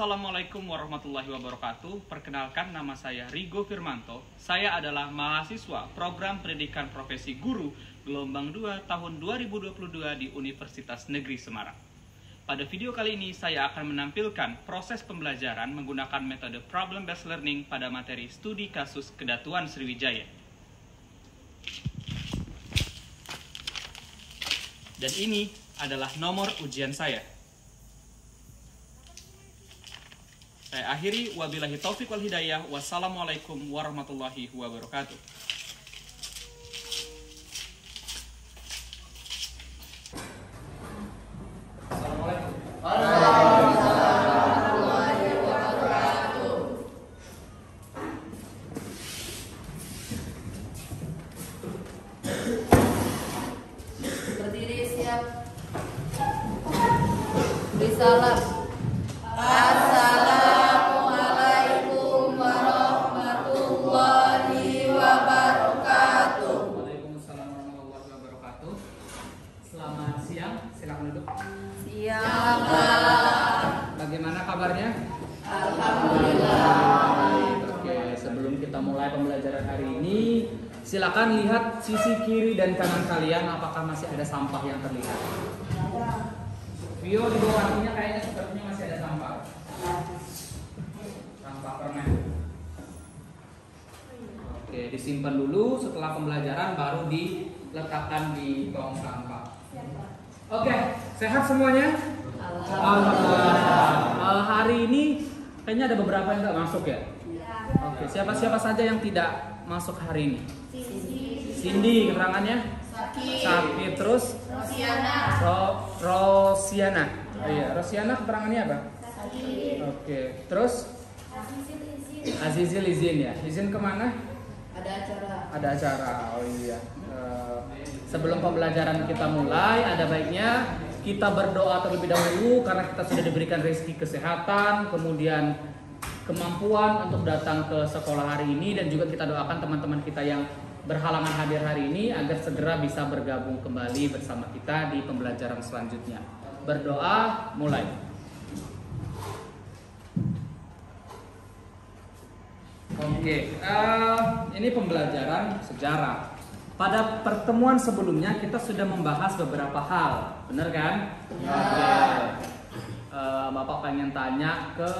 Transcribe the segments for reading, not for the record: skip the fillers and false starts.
Assalamualaikum warahmatullahi wabarakatuh. Perkenalkan, nama saya Rigo Firmanto. Saya adalah mahasiswa Program Pendidikan Profesi Guru Gelombang 2 tahun 2022 di Universitas Negeri Semarang. Pada video kali ini saya akan menampilkan proses pembelajaran menggunakan metode Problem Based Learning pada materi studi kasus Kedatuan Sriwijaya. Dan ini adalah nomor ujian saya. Saya akhiri, wabillahi taufiq wal hidayah. Wassalamualaikum warahmatullahi wabarakatuh. Assalamualaikum. Warahmatullahi wabarakatuh. Berdiri, siap. Beri salam. Assalamualaikum warahmatullahi wabarakatuh. Waalaikumsalam warahmatullahi wabarakatuh. Selamat siang, silakan duduk. Siang. Bagaimana kabarnya? Alhamdulillah. Oke, sebelum kita mulai pembelajaran hari ini, silakan lihat sisi kiri dan kanan kalian apakah masih ada sampah yang terlihat. Vio di bawahnya kayaknya sepertinya masih ada sampah. Sampah permen. Oke, disimpan dulu, setelah pembelajaran baru diletakkan di tong sampah. Oke, sehat semuanya? Alhamdulillah. Hari ini kayaknya ada beberapa yang nggak masuk ya? Oke, siapa saja yang tidak masuk hari ini? Cindy, keterangannya? Sakit. Terus? Rosiana. Oh iya, Rosiana keterangannya apa? Sakit. Oke, terus? Azizil izin ya. Izin kemana? Ada acara. Ada acara. Oh iya. Sebelum pembelajaran kita mulai, ada baiknya kita berdoa terlebih dahulu karena kita sudah diberikan rezeki kesehatan, kemudian kemampuan untuk datang ke sekolah hari ini, dan juga kita doakan teman-teman kita yang berhalangan hadir hari ini agar segera bisa bergabung kembali bersama kita di pembelajaran selanjutnya. Berdoa, mulai. Oke, ini pembelajaran sejarah. Pada pertemuan sebelumnya kita sudah membahas beberapa hal, benar kan? Ya. Oke. Bapak pengen tanya ke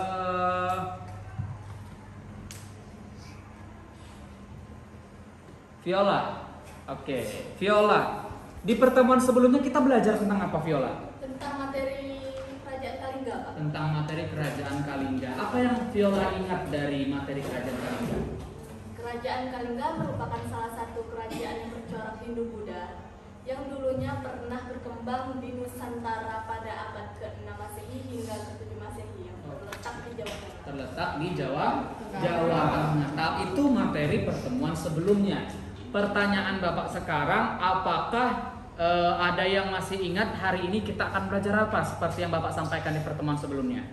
Viola. Oke, Viola. Di pertemuan sebelumnya kita belajar tentang apa, Viola? Tentang materi Kerajaan Kalingga, Pak. Tentang materi Kerajaan Kalingga. Apa yang Viola ingat dari materi Kerajaan Kalingga? Kerajaan Kalingga merupakan salah satu kerajaan yang bercorak Hindu-Buddha yang dulunya pernah berkembang di Nusantara pada abad ke-6 Masehi hingga ke-7 Masehi yang terletak di Jawa Tengah. Terletak di Jawa Tengah. Itu materi pertemuan sebelumnya. Pertanyaan Bapak sekarang, apakah ada yang masih ingat hari ini kita akan belajar apa seperti yang Bapak sampaikan di pertemuan sebelumnya?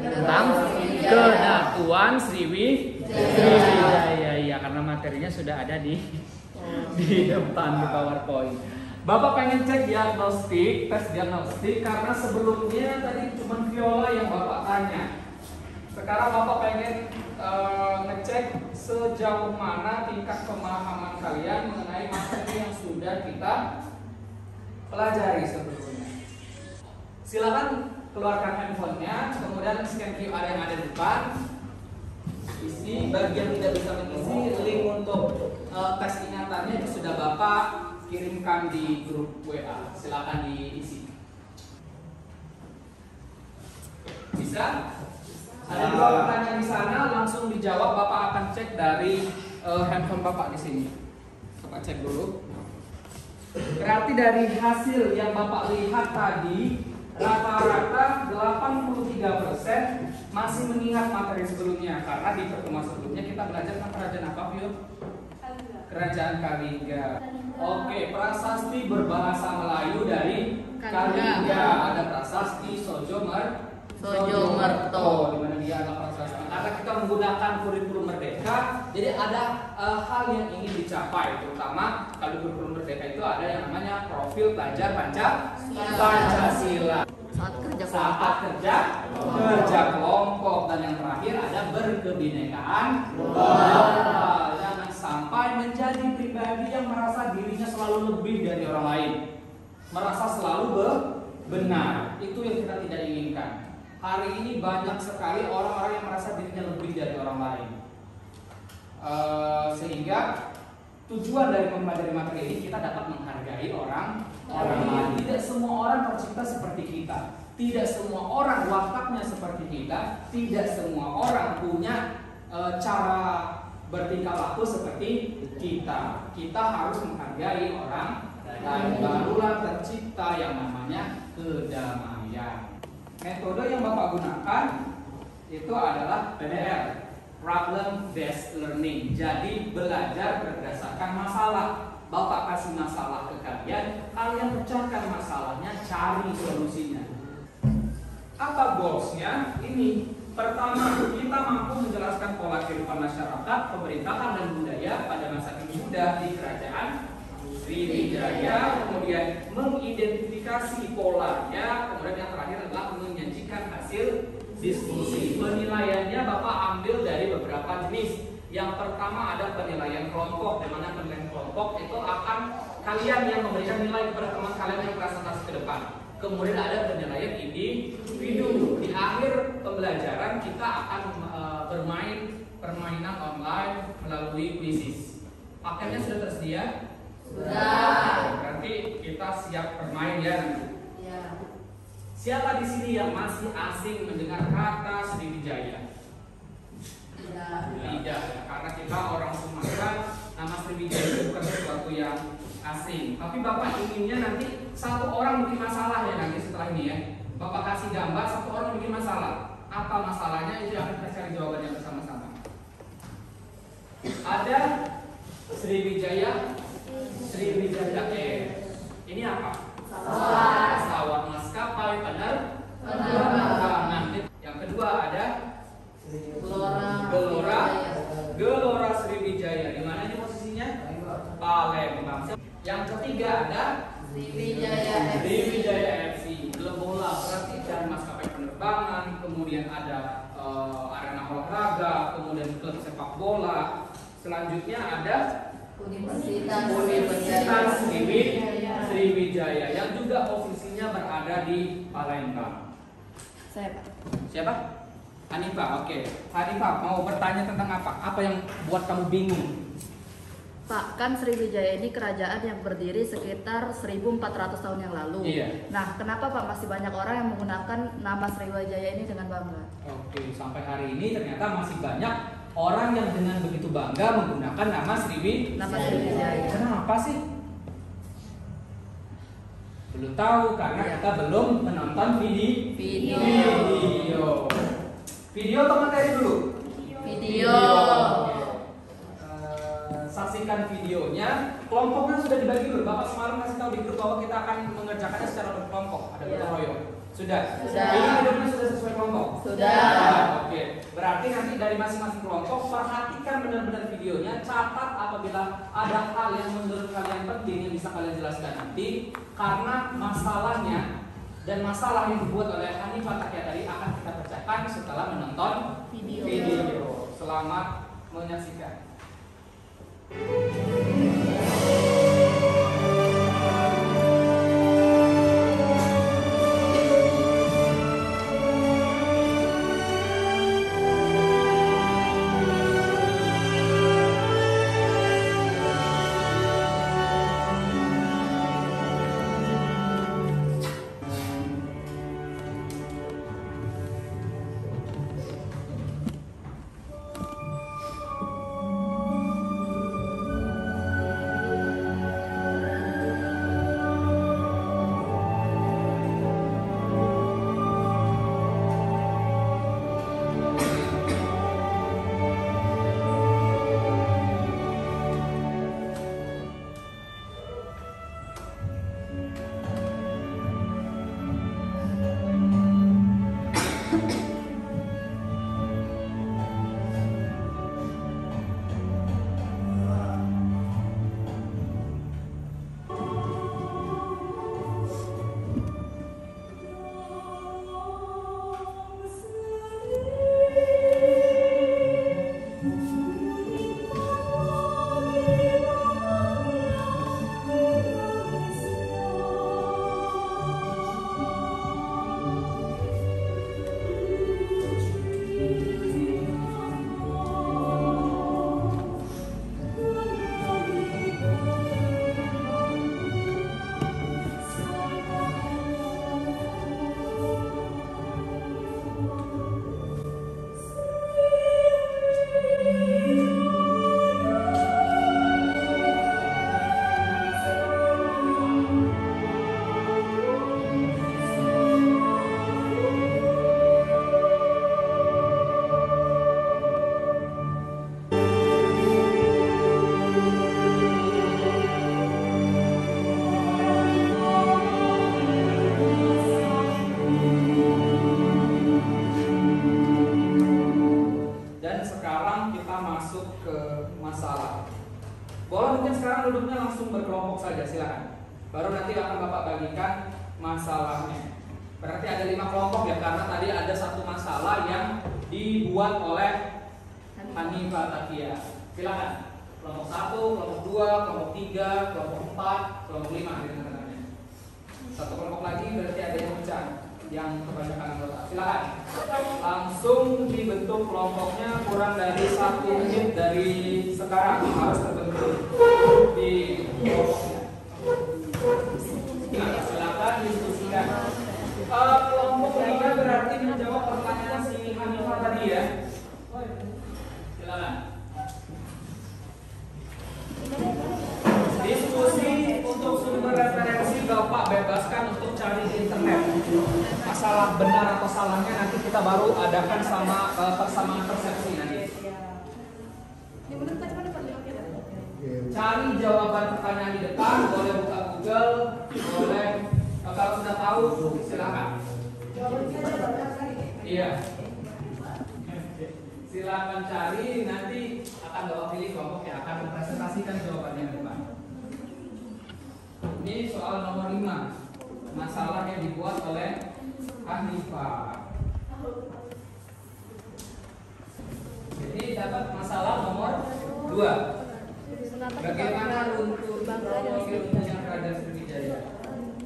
Tentang Kedatuan Sriwijaya. Ya, karena materinya sudah ada di depan di PowerPoint. Bapak pengen cek diagnostik, tes diagnostik, karena sebelumnya tadi cuma Viola yang Bapak tanya. Sekarang Bapak pengen ngecek sejauh mana tingkat pemahaman kalian mengenai materi yang sudah kita pelajari sebelumnya. Silakan keluarkan handphonenya, kemudian scan QR yang ada di depan. Isi, bagi yang tidak bisa mengisi, link untuk tes ingatannya itu sudah Bapak kirimkan di grup WA. Silakan diisi. Bisa? Ada dua pertanyaan di sana, langsung dijawab. Bapak akan cek dari handphone Bapak di sini. Bapak cek dulu. Berarti dari hasil yang Bapak lihat tadi, rata-rata 83% masih mengingat materi sebelumnya, karena di pertemuan sebelumnya kita belajar tentang kerajaan apa, Vio? Kerajaan Kalingga. Oke, prasasti berbahasa Melayu dari Kalingga. Ada prasasti Sojomerto, di mana dia ada prasasti. Karena kita menggunakan kurikulum merdeka, jadi ada hal yang ingin dicapai, terutama kalau kurikulum merdeka itu ada yang namanya profil pelajar Pancasila. Saat kerja kelompok. Dan yang terakhir ada berkebinekaan global. Jangan sampai menjadi pribadi yang merasa dirinya selalu lebih dari orang lain, merasa selalu benar. Itu yang kita tidak inginkan. Hari ini banyak sekali orang-orang yang merasa dirinya lebih dari orang lain. Sehingga tujuan dari mempelajari materi ini kita dapat menghargai orang lain. Tidak semua orang tercipta seperti kita. Tidak semua orang wataknya seperti kita. Tidak semua orang punya cara bertingkah laku seperti kita. Kita harus menghargai orang lain. Barulah tercipta yang namanya kedamaian. Metode yang Bapak gunakan itu adalah PBL, Problem Based Learning. Jadi belajar berdasarkan masalah. Bapak kasih masalah ke kalian, kalian pecahkan masalahnya, cari solusinya. Apa goalsnya? Ini pertama, kita mampu menjelaskan pola kehidupan masyarakat, pemerintahan dan budaya pada masa kini Buddha di kerajaan Sriwijaya, kemudian mengidentifikasi polanya, kemudian yang terakhir adalah menyajikan hasil diskusi. Penilaiannya Bapak ambil dari beberapa jenis. Yang pertama ada penilaian kelompok, di mana penilaian kelompok itu akan kalian yang memberikan nilai kepada teman kalian yang presentasi ke depan. Kemudian ada penilaian individu. Di akhir pembelajaran kita akan bermain permainan online melalui quizzes. Paketnya sudah tersedia? Sudah. Berarti kita siap bermain ya. Ya. Siapa di sini yang masih asing mendengar kata Sriwijaya? Tidak ya, karena kita orang Sumatera, nama Sriwijaya itu bukan sesuatu yang asing. Tapi Bapak inginnya nanti satu orang bikin masalah ya nanti setelah ini ya. Bapak kasih gambar satu orang bikin masalah. Apa masalahnya itu akan kita cari jawabannya bersama-sama. Ada Sriwijaya Air. Ini apa? Pesawat maskapai penerbangan. Yang kedua ada Gelora Sriwijaya. Di mana ini posisinya? Palembang. Yang ketiga ada Sriwijaya FC. Klub bola berarti dari maskapai penerbangan. Kemudian ada arena olahraga. Kemudian klub sepak bola. Selanjutnya ada Universitas Sriwijaya yang juga posisinya berada di Palembang. Siapa? Hanifah, oke. Hanifah mau bertanya tentang apa? Apa yang buat kamu bingung? Pak, kan Sriwijaya ini kerajaan yang berdiri sekitar 1400 tahun yang lalu. Iya. Nah, kenapa Pak masih banyak orang yang menggunakan nama Sriwijaya ini dengan bangga? Oke, sampai hari ini ternyata masih banyak orang yang dengan begitu bangga menggunakan nama Sriwijaya. Kenapa sih? Belum tahu karena kita belum menonton video. Video atau materi dulu? Video. Saksikan videonya. Kelompoknya sudah dibagi dulu. Bapak semalam kasih tahu di grup bahwa kita akan mengerjakannya secara berkelompok. Ada gotong royong. Sudah. Ini videonya sudah sesuai kelompok. Sudah. Oke. Berarti nanti dari masing-masing kelompok perhatikan benar-benar videonya. Catat apabila ada hal yang menurut kalian penting yang bisa kalian jelaskan nanti. Karena masalahnya dan masalah yang dibuat oleh Hanifah Takia tadi akan kita pecahkan setelah menonton video. Selamat menyaksikan. masuk ke masalah. Boleh mungkin sekarang duduknya langsung berkelompok saja, silakan. Baru nanti akan Bapak bagikan masalahnya. Berarti ada 5 kelompok ya, karena tadi ada satu masalah yang dibuat oleh Hanifah Takia. Silakan. Kelompok 1, kelompok 2, kelompok 3, kelompok 4, kelompok 5 di tengah-tengahnya. Satu kelompok lagi berarti ada yang pecah, yang kebanyakan anggota. Silakan. Langsung dibentuk kelompoknya kurang dari 1 menit dari sekarang harus terbentuk di kelompoknya. Nah, silakan diskusikan. Kelompok 5 berarti menjawab pertanyaan si Hanifah tadi ya. Silakan. Diskusi untuk sumber referensi Bapak bebaskan untuk cari di internet. Masalah benar atau salahnya nanti kita baru adakan sama persamaan persepsi nanti. Cari jawaban pertanyaan di depan, boleh buka Google, boleh kalau sudah tahu silakan. Iya. Silakan cari, nanti akan Bapak pilih kelompok yang akan mempresentasikan jawabannya di depan. Ini soal nomor 5. Masalah yang dibuat oleh Hanifah. Jadi dapat masalah nomor 2. Bagaimana untuk kronologi runtuhnya Kerajaan Sriwijaya?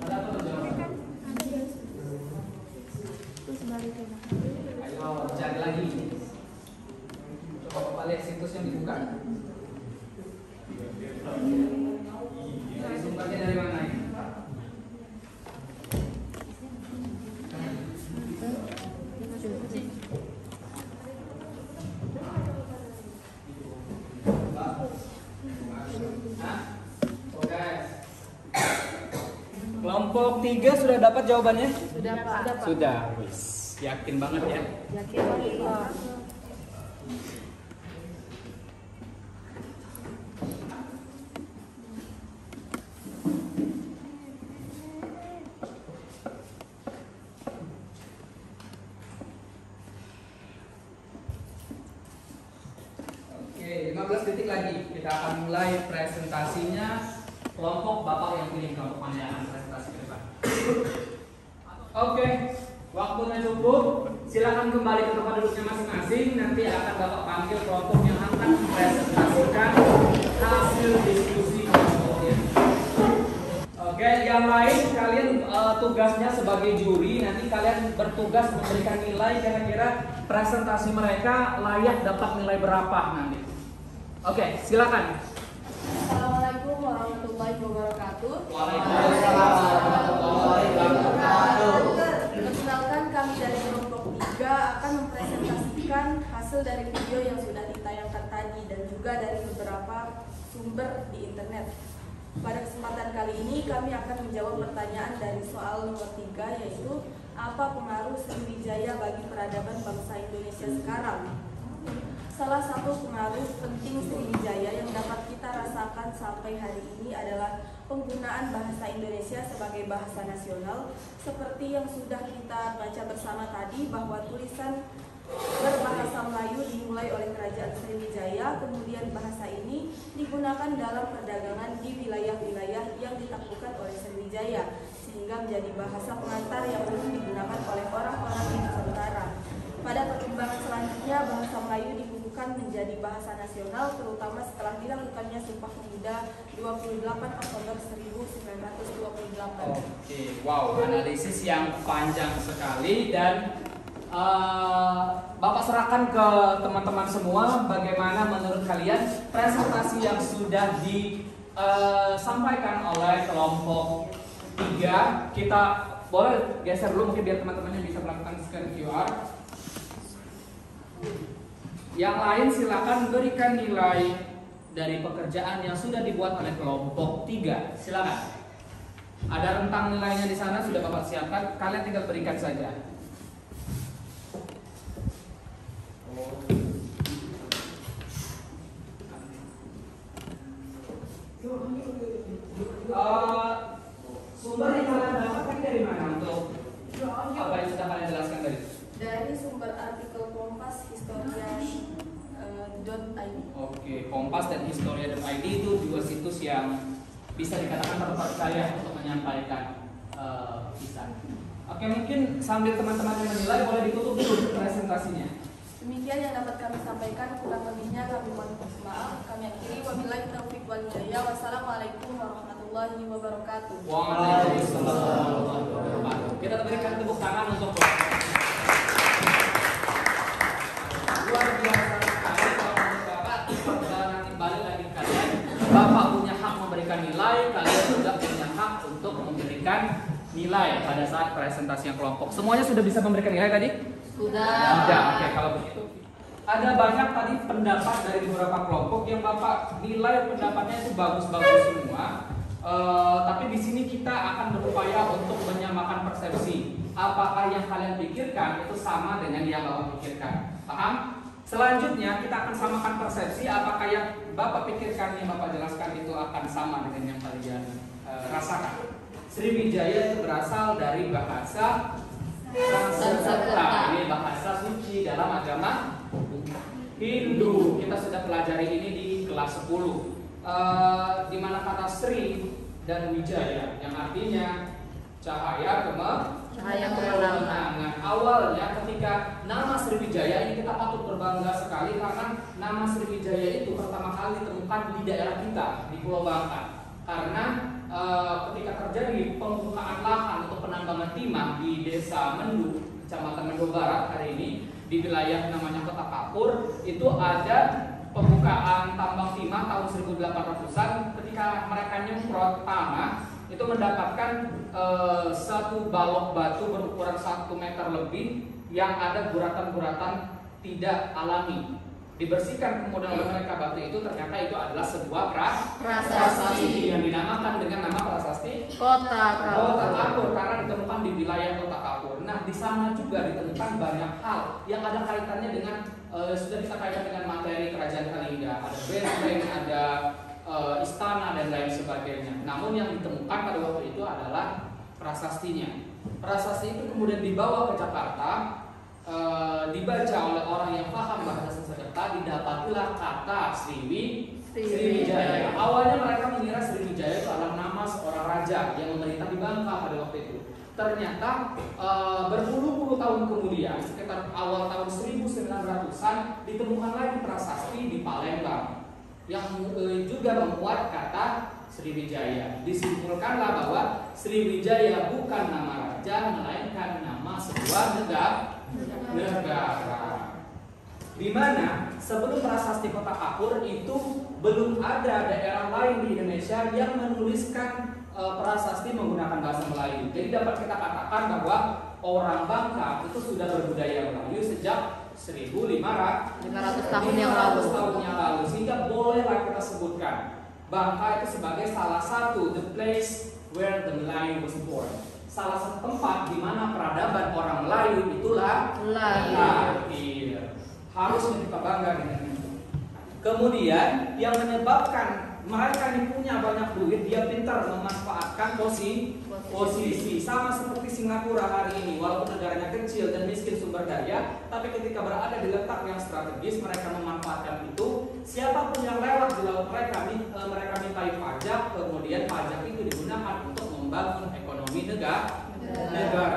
Ada apa jawaban? Ayo cari lagi. Coba Bapak lihat situs yang dibuka. Dari sumbernya dari mana ini? Kelompok 3 sudah dapat jawabannya? Sudah, Pak. Sudah, wis. Yakin banget ya? Yakin banget, Pak. Oke, 15 detik lagi kita akan mulai presentasinya. Kelompok Bapak yang pilih kelompok mana yang akan presentasi ke depan. Oke, waktunya cukup. Silakan kembali ke tempat duduknya masing-masing. Nanti akan Bapak panggil kelompok yang akan mempresentasikan hasil diskusi kelompoknya. Oke, yang lain kalian tugasnya sebagai juri. Nanti kalian bertugas memberikan nilai kira-kira presentasi mereka layak dapat nilai berapa nanti. Oke, silakan. Assalamualaikum warahmatullahi wabarakatuh. Waalaikumsalam warahmatullahi wabarakatuh. Perkenalkan, kami dari kelompok 3 akan mempresentasikan hasil dari video yang sudah ditayangkan tadi dan juga dari beberapa sumber di internet. Pada kesempatan kali ini kami akan menjawab pertanyaan dari soal nomor 3, yaitu apa pengaruh Sriwijaya bagi peradaban bangsa Indonesia sekarang. Salah satu pengaruh penting Sriwijaya yang dapat kita rasakan sampai hari ini adalah penggunaan bahasa Indonesia sebagai bahasa nasional, seperti yang sudah kita baca bersama tadi bahwa tulisan berbahasa Melayu dimulai oleh Kerajaan Sriwijaya, kemudian bahasa ini digunakan dalam perdagangan di wilayah-wilayah yang ditaklukkan oleh Sriwijaya, sehingga menjadi bahasa pengantar yang dulu digunakan oleh orang-orang di Nusantara. Pada perkembangan selanjutnya, bahasa Melayu dikukuhkan menjadi bahasa nasional, terutama setelah dilakukannya Sumpah Pemuda 28 Oktober 1928. Oke, wow, analisis yang panjang sekali dan Bapak serahkan ke teman-teman semua bagaimana menurut kalian presentasi yang sudah disampaikan oleh kelompok 3. Kita boleh geser dulu mungkin biar teman-temannya bisa melakukan scan QR. Yang lain silakan berikan nilai dari pekerjaan yang sudah dibuat oleh kelompok 3. Silakan. Ada rentang nilainya di sana sudah Bapak siapkan, kalian tinggal berikan saja. Sumber yang kalian dapatkan dari mana untuk apa yang sudah kalian jelaskan tadi? Dari sumber artikel Kompas Historia Historia.id. Oke, Kompas dan Historia.id itu dua situs yang bisa dikatakan terpercaya untuk menyampaikan kisah. Oke, mungkin sambil teman-teman yang menilai boleh ditutup dulu presentasinya. Demikian yang dapat kami sampaikan, kurang lebihnya kami mohon maaf. Kami akhiri, wabillahi taufiq wal hidayah. Wassalamualaikum warahmatullahi wabarakatuh. Waalaikumsalam warahmatullahi wabarakatuh. Kita berikan tepuk tangan untuk luar biasa sekali kalau menurut Bapak. Nanti balik lagi kalian. Bapak punya hak memberikan nilai, kalian juga punya hak untuk memberikan nilai pada saat presentasi yang kelompok. Semuanya sudah bisa memberikan nilai tadi? Sudah. Sudah. Oke, kalau begitu. Ada banyak tadi pendapat dari beberapa kelompok yang Bapak nilai pendapatnya itu bagus-bagus semua. Tapi di sini kita akan berupaya untuk menyamakan persepsi. Apakah yang kalian pikirkan itu sama dengan yang Bapak pikirkan? Paham? Selanjutnya kita akan samakan persepsi. Apakah yang Bapak pikirkan, yang Bapak jelaskan itu akan sama dengan yang kalian rasakan? Sriwijaya itu berasal dari bahasa Sanskerta. Ini bahasa suci dalam agama Hindu. Kita sudah pelajari ini di kelas 10. Di mana kata Sri dan Wijaya yang artinya cahaya kemenangan. Awalnya ketika nama Sriwijaya ini kita patut berbangga sekali karena nama Sriwijaya itu pertama kali ditemukan di daerah kita di Pulau Bangka. Karena ketika terjadi pembukaan lahan untuk penambangan timah di Desa Mendu, Kecamatan Mendu Barat hari ini di wilayah namanya Kota Kapur, itu ada pembukaan tambang timah tahun 1800-an. Ketika mereka nyemprot tanah itu mendapatkan satu balok batu berukuran 1 meter lebih yang ada guratan-guratan tidak alami. Dibersihkan kemudian oleh mereka batu itu, ternyata itu adalah sebuah prasasti yang dinamakan dengan nama prasasti Kota Kapur karena ditemukan di wilayah Kota Kapur. Nah, di sana juga ditemukan banyak hal yang ada kaitannya dengan sudah kita kaitkan dengan materi kerajaan Kalingga. Ada benteng, ada istana dan lain sebagainya. Namun yang ditemukan pada waktu itu adalah prasastinya. Prasasti itu kemudian dibawa ke Jakarta. Dibaca oleh orang yang paham bahasa Sanskerta, didapatilah kata Sriwijaya. Awalnya mereka mengira Sriwijaya itu adalah nama seorang raja yang memerintah di Bangka pada waktu itu. Ternyata berpuluh-puluh tahun kemudian, sekitar awal tahun 1900-an, ditemukan lagi prasasti di Palembang yang juga memuat kata Sriwijaya. Disimpulkanlah bahwa Sriwijaya bukan nama raja, melainkan nama sebuah negara. Di mana sebelum prasasti Kota Kapur itu belum ada daerah lain di Indonesia yang menuliskan prasasti menggunakan bahasa Melayu. Jadi dapat kita katakan bahwa orang Bangka itu sudah berbudaya Melayu sejak 1500 tahun yang lalu. Sehingga bolehlah kita sebutkan Bangka itu sebagai salah satu the place where the Melayu was born. Salah satu tempat di mana peradaban orang Melayu itulah lahir. Harusnya kita bangga dengan itu. Kemudian yang menyebabkan mereka ini punya banyak duit, dia pintar memanfaatkan posisi. Sama seperti Singapura hari ini, walaupun negaranya kecil dan miskin sumber daya, tapi ketika berada di letak yang strategis, mereka memanfaatkan itu. Siapapun yang lewat di laut mereka mintai pajak, kemudian pajak itu digunakan untuk membangun ekonomi negara.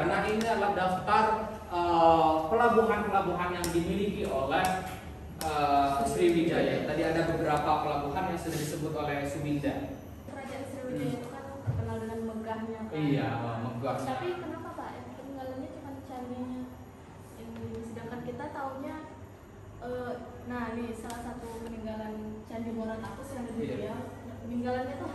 Nah, ini adalah daftar pelabuhan-pelabuhan yang dimiliki oleh Sriwijaya. Tadi ada beberapa pelabuhan yang sudah disebut oleh Subinda. Kerajaan Sriwijaya itu kan terkenal dengan megahnya kan? Iya, megah. Tapi kenapa Pak yang peninggalannya cuma candinya? Sedangkan kita taunya nah nih salah satu peninggalan Candi Muaratakus yang ada di Riau. Peninggalannya tuh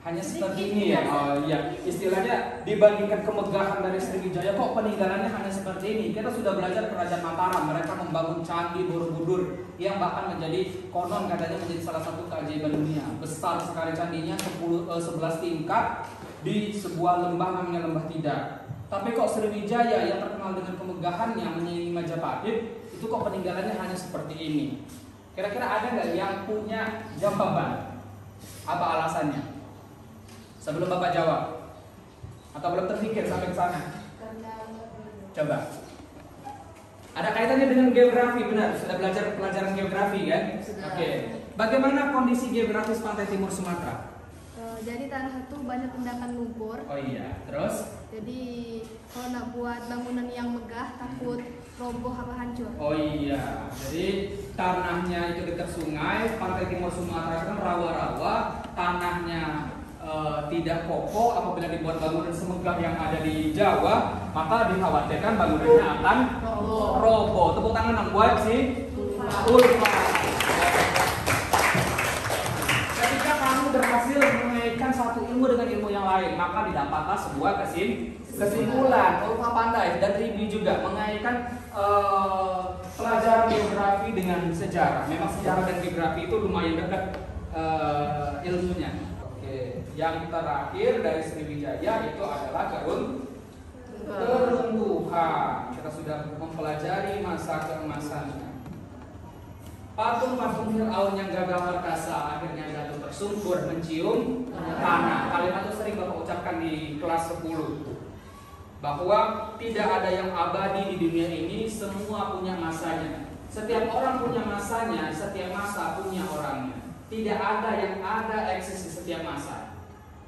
hanya seperti ini ya. Oh iya, istilahnya dibandingkan kemegahan dari Sriwijaya kok peninggalannya hanya seperti ini. Kita sudah belajar kerajaan Mataram, mereka membangun candi Borobudur yang bahkan menjadi konon katanya menjadi salah satu keajaiban dunia. Besar sekali candinya 11 tingkat di sebuah lembah namanya Lembah Tidar. Tapi kok Sriwijaya yang terkenal dengan kemegahannya menyaingi Majapahit itu kok peninggalannya hanya seperti ini? Kira-kira ada nggak yang punya jawaban? Apa alasannya? Sebelum Bapak jawab, atau belum terpikir sampai ke sana? karena Coba. Ada kaitannya dengan geografi, benar? Sudah belajar pelajaran geografi kan? Sudah. Oke. Bagaimana kondisi geografis pantai timur Sumatera? Jadi tanah itu banyak endapan lumpur. Oh iya. Terus? Jadi kalau nak buat bangunan yang megah takut roboh apa hancur. Oh iya. Jadi tanahnya itu dekat sungai, pantai timur Sumatera itu kan rawa-rawa, tanahnya tidak kokoh. Apabila dibuat bangunan semegah yang ada di Jawa, maka dikhawatirkan bangunannya akan roboh. Tepuk tangan yang buat si Ulfa. Ketika kamu berhasil mengaitkan satu ilmu dengan ilmu yang lain, maka didapatlah sebuah kesimpulan. Ulfa pandai dan Ribi juga mengaitkan pelajaran geografi dengan sejarah. Memang sejarah dan geografi itu lumayan dekat ilmunya. Oke, yang terakhir dari Sriwijaya itu adalah keruntuhan. Kita sudah mempelajari masa keemasannya. Patung-patung Fir'aun yang gagal perkasa akhirnya jatuh tersungkur mencium tanah. Kalimat itu sering Bapak ucapkan di kelas 10. Bahwa tidak ada yang abadi di dunia ini, semua punya masanya. Setiap orang punya masanya, setiap masa punya orangnya. Tidak ada yang ada eksis di setiap masa.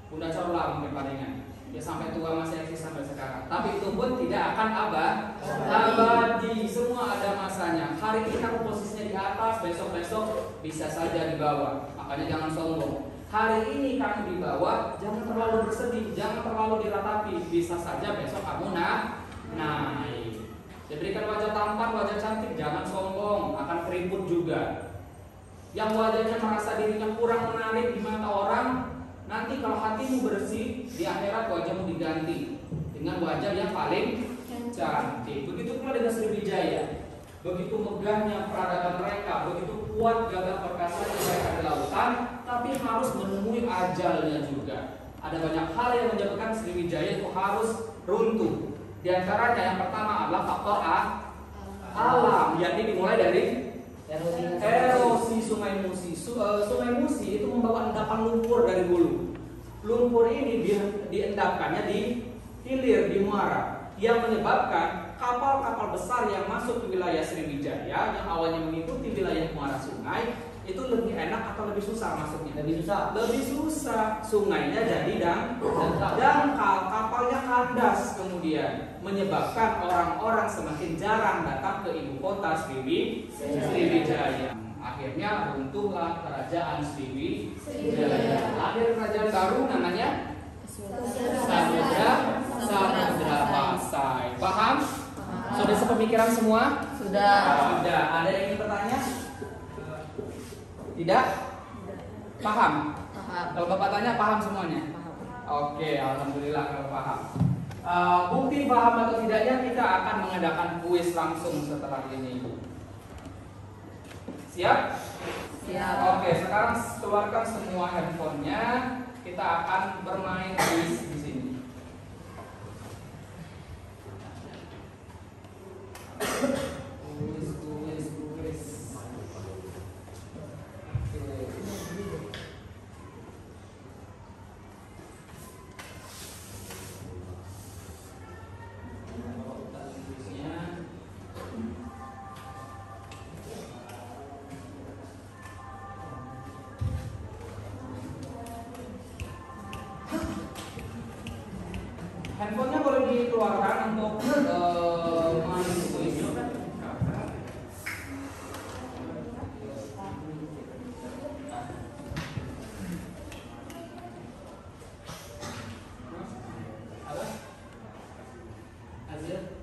Bunda Corla mungkin palingan. Ya sampai tua masih eksis sampai sekarang. Tapi itu pun tidak akan abadi. Semua ada masanya. Hari ini kamu posisinya di atas, besok-besok bisa saja di bawah. Makanya jangan sombong. Hari ini kamu di bawah, jangan terlalu bersedih, jangan terlalu diratapi. Bisa saja besok kamu naik. Diberikan wajah tampan, wajah cantik, jangan sombong, akan keriput juga. Yang wajahnya merasa dirinya kurang menarik di mata orang, nanti kalau hatimu bersih, di akhirat wajahmu diganti dengan wajah yang paling cantik. Begitu pula dengan Sriwijaya. Begitu megahnya peradaban mereka, begitu kuat gagah perkasanya mereka di lautan, tapi harus menemui ajalnya juga. Ada banyak hal yang menyebabkan Sriwijaya itu harus runtuh. Di antaranya yang pertama adalah faktor alam, yakni dimulai dari erosi Sungai Musi. Sungai Musi itu membawa endapan lumpur dari hulu. Lumpur ini diendapkannya di hilir, di muara, yang menyebabkan kapal-kapal besar yang masuk ke wilayah Sriwijaya yang awalnya mengikuti wilayah muara sungai itu lebih enak atau lebih susah masuknya? Lebih susah. Sungainya jadi dangkal, kapalnya kandas, kemudian menyebabkan orang-orang semakin jarang datang ke ibu kota Sriwijaya. Akhirnya runtuhlah kerajaan Sriwijaya. Akhir kerajaan baru namanya Samudra Pasai. Paham? Sudah sepemikiran semua? Sudah. Ada yang ingin bertanya? Tidak? Paham? Paham. Kalau Bapak tanya paham semuanya? Paham. Oke, alhamdulillah kalau paham. Bukti paham atau tidaknya kita akan mengadakan kuis langsung setelah ini. Siap? Siap. Oke, sekarang keluarkan semua handphonenya. Kita akan bermain kuis di sini. Kuis. Handphonenya boleh dikeluarkan untuk main kuis. Apa? Hasil?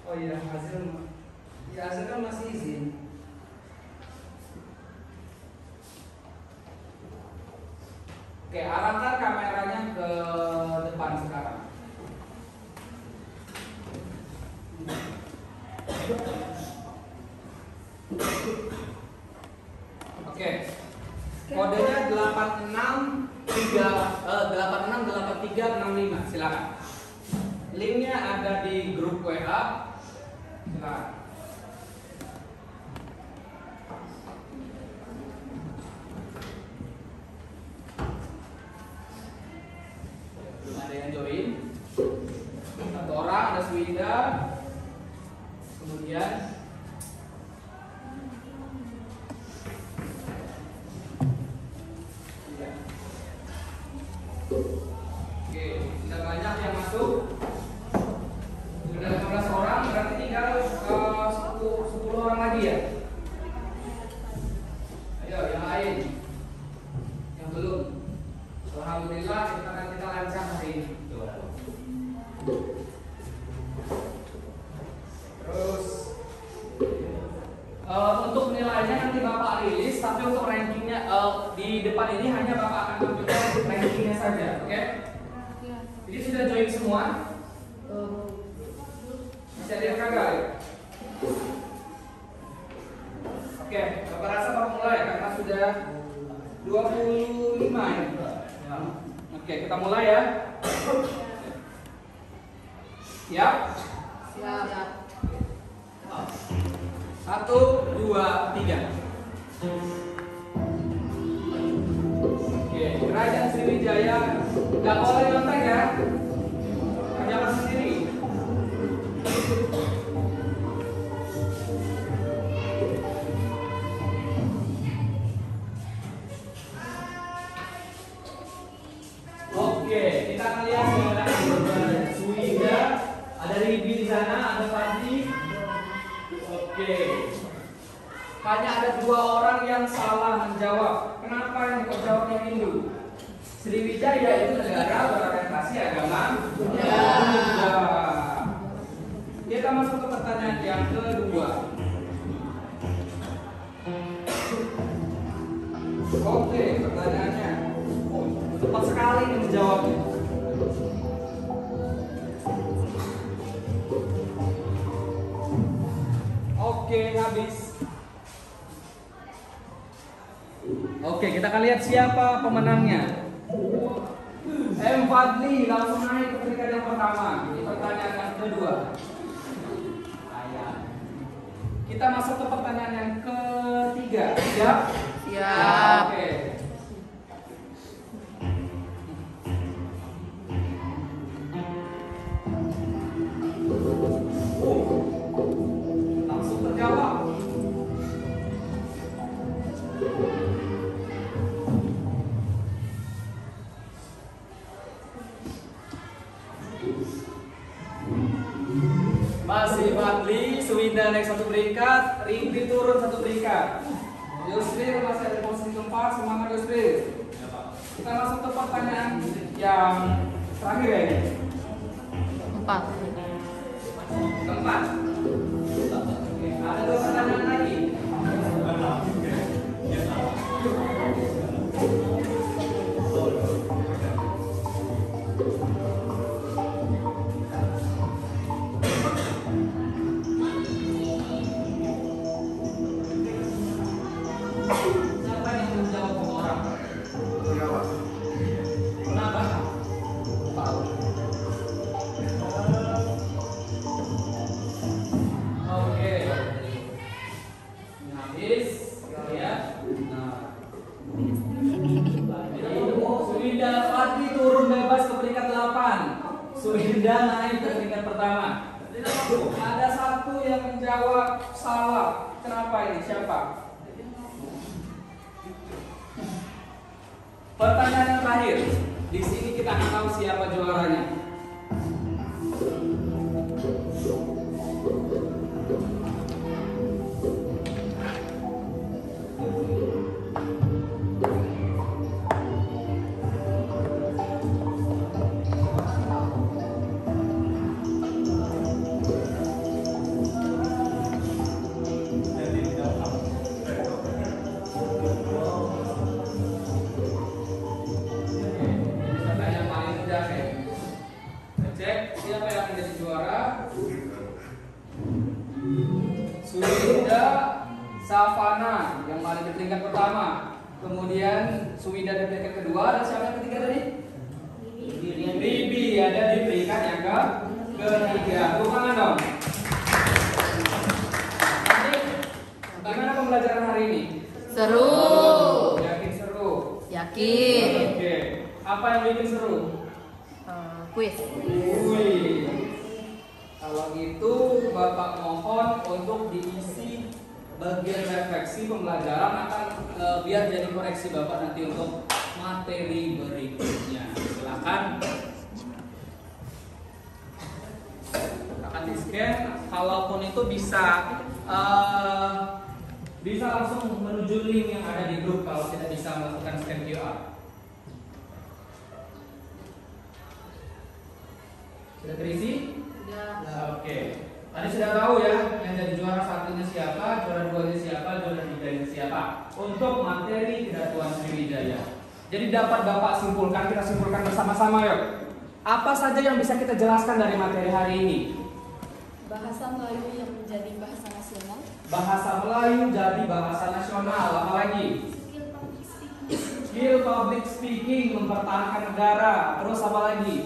Oh iya, hasil. Ya hasil kan masih izin. Oke, arahkan kameranya ke depan sekarang. Oke. Kodenya 868365. Silakan. Linknya ada di grup WA. Silakan. Belum ada yang join. Satu orang, ada Swida. Untuk nilainya nanti Bapak rilis, tapi untuk rankingnya di depan ini hanya Bapak akan tampilkan rankingnya saja, oke? Jadi sudah join semua? Masih ada yang gagal? Oke, Bapak rasa Bapak mulai karena sudah 25 ya. Oke, kita mulai ya. Siap? Siap. 1, 2, 3. Oke, Kerajaan Sriwijaya nggak boleh nyontek ya. Kerjakan sendiri. Oke, kita akan lihat siapa yang Suwida, ada Ribi di sana, ada Fadli. Oke. Hanya ada 2 orang yang salah menjawab. Kenapa yang jawabnya Hindu? Sriwijaya itu negara berorientasi agama Buddha. Kita masuk ke pertanyaan yang kedua. Oke, pertanyaannya. Tepat sekali nih menjawabnya. Oke, habis. Oke, kita akan lihat siapa pemenangnya. M. Fadli langsung naik ke peringkat yang pertama. Ini pertanyaan yang kedua. Kita masuk ke pertanyaan yang ketiga. Siap? Siap. Oke. Langsung terjawab. Masih Fadli, Suwinda naik 1 peringkat, Ringgi turun 1 peringkat. Yusril masih ada posisi keempat, semangat Yusril. Kita masuk ke pertanyaan yang terakhir ya ini. 4. Keempat. Oke, ada 2 pertanyaan lagi. Siapa yang menjawab orang? Kenapa? Tahu. Oke. Habis ya. Nah. Suwinda Fadli turun bebas ke peringkat 8. Suwinda naik ke peringkat pertama. Ada 1 yang menjawab salah. Kenapa ini? Siapa? Pertanyaan yang terakhir. Di sini kita akan tahu siapa juaranya. Pertanyaan paling mudah ya. Cek siapa yang menjadi juara. Suwinda Savana yang paling di peringkat pertama. Kemudian Suwinda di peringkat kedua dan siapa yang ketiga tadi? Ribi ada di peringkat yang ketiga. Tepuk tangan dong. Nanti, gimana pembelajaran hari ini? Seru. Yakin seru? Yakin. Oke. Apa yang bikin seru? Kuis. Wih. Kalau gitu Bapak mohon untuk diisi bagian refleksi pembelajaran akan biar jadi koreksi Bapak nanti untuk materi berikutnya. Silakan. Akan di scan. Kalaupun itu bisa langsung menuju link yang ada di grup kalau tidak bisa melakukan scan QR. Sudah terisi? Sudah. Oke. Tadi sudah tahu ya yang jadi juara satunya siapa, juara duanya siapa, juara tiganya siapa untuk materi Kedatuan Sriwijaya. Jadi dapat Bapak simpulkan, kita simpulkan bersama-sama yuk. Apa saja yang bisa kita jelaskan dari materi hari ini? Bahasa Melayu yang menjadi bahasa nasional. Bahasa Melayu jadi bahasa nasional. Apa lagi? Skill public speaking, mempertahankan negara. Terus apa lagi?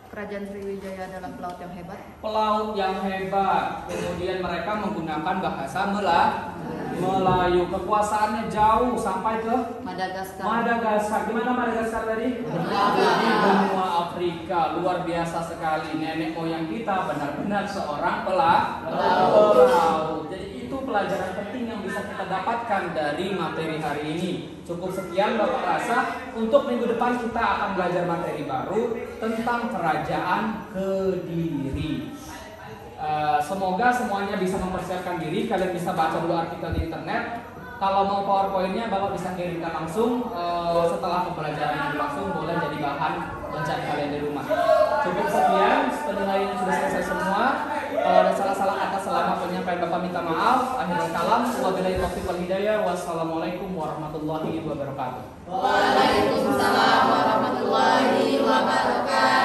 Kerajaan Sriwijaya adalah pelaut yang hebat. Pelaut yang hebat. Kemudian mereka menggunakan bahasa Melayu. Kekuasaannya jauh sampai ke Madagaskar. Gimana Madagaskar tadi? Di benua Afrika. Luar biasa sekali. Nenek moyang kita benar-benar seorang pelaut. Jadi itu pelajaran penting yang bisa kita dapatkan dari materi hari ini. Cukup sekian Bapak rasa. Untuk minggu depan kita akan belajar materi baru tentang Kerajaan Kediri. Semoga semuanya bisa mempersiapkan diri. Kalian bisa baca dulu artikel di internet. Kalau mau PowerPoint-nya Bapak bisa kirimkan langsung setelah pembelajaran ini langsung. Boleh jadi bahan bacaan kalian di rumah. Cukup sekian, penilaian sudah selesai semua. Kalau ada salah-salah kata selama penyampaian Bapak minta maaf. Akhirul kalam, wabillahi taufiq wal hidayah. Wassalamualaikum warahmatullahi wabarakatuh. Waalaikumsalam warahmatullahi wabarakatuh.